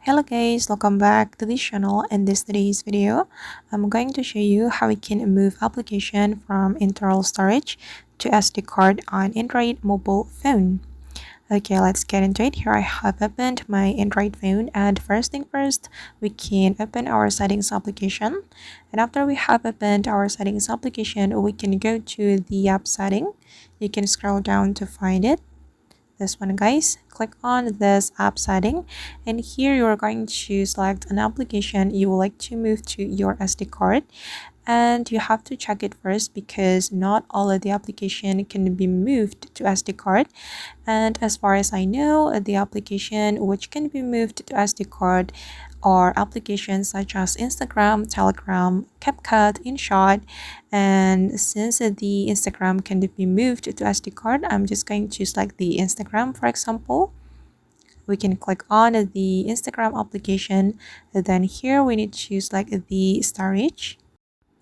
Hello guys, welcome back to this channel. In today's video, I'm going to show you how we can move application from internal storage to SD card on Android mobile phone. Okay, let's get into it. Here I have opened my Android phone, and first thing first, we can open our settings application. And after we have opened our settings application, we can go to the app setting. You can scroll down to find it, this one guys. Click on this app setting, and here you are going to select an application you would like to move to your SD card, and you have to check it first because not all of the application can be moved to SD card. And as far as I know, the application which can be moved to SD card are applications such as Instagram, Telegram, CapCut, InShot. And since the Instagram can be moved to SD card, I'm just going to select the Instagram, for example. We can click on the Instagram application. Then here we need to select the storage.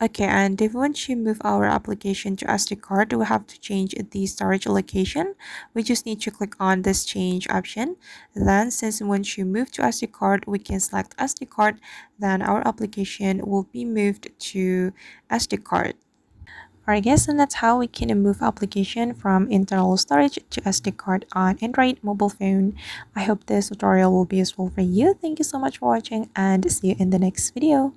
Okay, and if we want to move our application to SD card, we have to change the storage location. We just need to click on this change option. Then since once you move to SD card, we can select SD card, then our application will be moved to SD card. Alright guys, and that's how we can move application from internal storage to SD card on Android mobile phone. I hope this tutorial will be useful for you. Thank you so much for watching and see you in the next video.